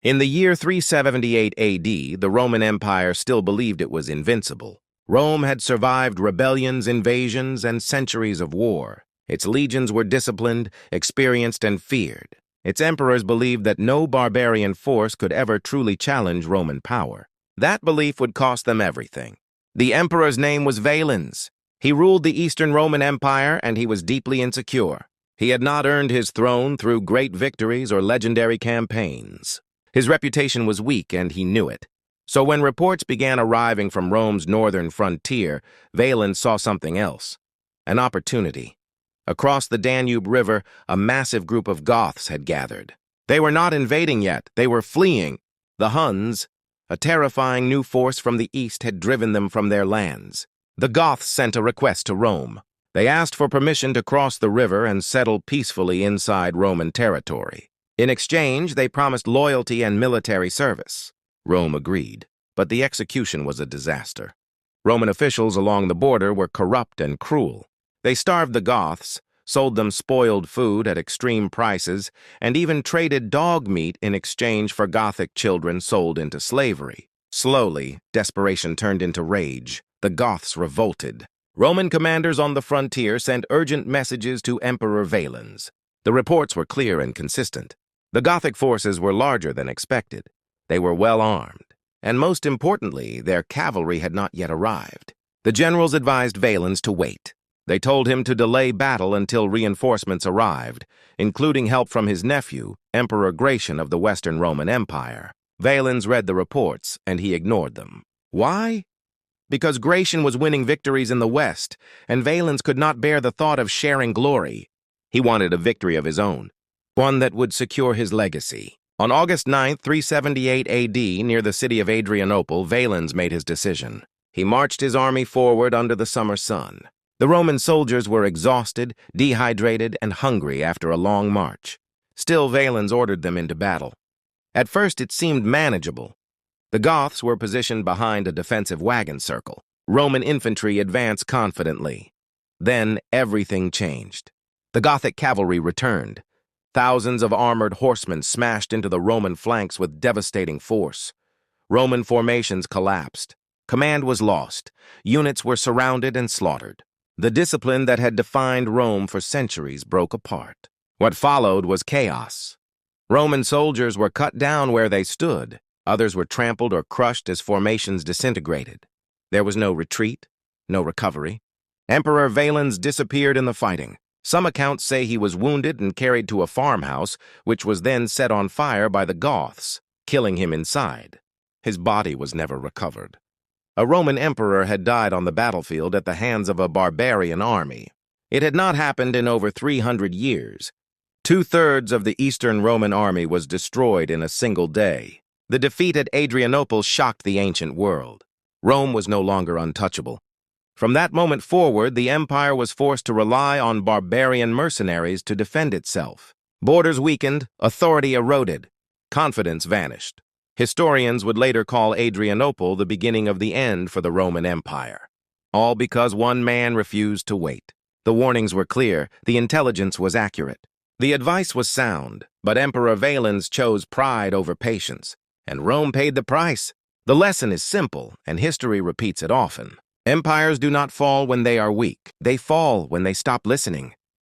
In the year 378 AD, the Roman Empire still believed it was invincible. Rome had survived rebellions, invasions, and centuries of war. Its legions were disciplined, experienced, and feared. Its emperors believed that no barbarian force could ever truly challenge Roman power. That belief would cost them everything. The emperor's name was Valens. He ruled the Eastern Roman Empire, and he was deeply insecure. He had not earned his throne through great victories or legendary campaigns. His reputation was weak, and he knew it. So when reports began arriving from Rome's northern frontier, Valens saw something else: an opportunity. Across the Danube River, a massive group of Goths had gathered. They were not invading yet, they were fleeing. The Huns, a terrifying new force from the east, had driven them from their lands. The Goths sent a request to Rome. They asked for permission to cross the river and settle peacefully inside Roman territory. In exchange, they promised loyalty and military service. Rome agreed, but the execution was a disaster. Roman officials along the border were corrupt and cruel. They starved the Goths, sold them spoiled food at extreme prices, and even traded dog meat in exchange for Gothic children sold into slavery. Slowly, desperation turned into rage. The Goths revolted. Roman commanders on the frontier sent urgent messages to Emperor Valens. The reports were clear and consistent. The Gothic forces were larger than expected. They were well armed, and most importantly, their cavalry had not yet arrived. The generals advised Valens to wait. They told him to delay battle until reinforcements arrived, including help from his nephew, Emperor Gratian of the Western Roman Empire. Valens read the reports, and he ignored them. Why? Because Gratian was winning victories in the West, and Valens could not bear the thought of sharing glory. He wanted a victory of his own, one that would secure his legacy. On August 9, 378 AD, near the city of Adrianople, Valens made his decision. He marched his army forward under the summer sun. The Roman soldiers were exhausted, dehydrated, and hungry after a long march. Still, Valens ordered them into battle. At first, it seemed manageable. The Goths were positioned behind a defensive wagon circle. Roman infantry advanced confidently. Then, everything changed. The Gothic cavalry returned. Thousands of armored horsemen smashed into the Roman flanks with devastating force. Roman formations collapsed. Command was lost. Units were surrounded and slaughtered. The discipline that had defined Rome for centuries broke apart. What followed was chaos. Roman soldiers were cut down where they stood. Others were trampled or crushed as formations disintegrated. There was no retreat, no recovery. Emperor Valens disappeared in the fighting. Some accounts say he was wounded and carried to a farmhouse, which was then set on fire by the Goths, killing him inside. His body was never recovered. A Roman emperor had died on the battlefield at the hands of a barbarian army. It had not happened in over 300 years. 2/3 of the Eastern Roman army was destroyed in a single day. The defeat at Adrianople shocked the ancient world. Rome was no longer untouchable. From that moment forward, the empire was forced to rely on barbarian mercenaries to defend itself. Borders weakened, authority eroded, confidence vanished. Historians would later call Adrianople the beginning of the end for the Roman Empire. All because one man refused to wait. The warnings were clear, the intelligence was accurate. The advice was sound, but Emperor Valens chose pride over patience, and Rome paid the price. The lesson is simple, and history repeats it often. Empires do not fall when they are weak. They fall when they stop listening.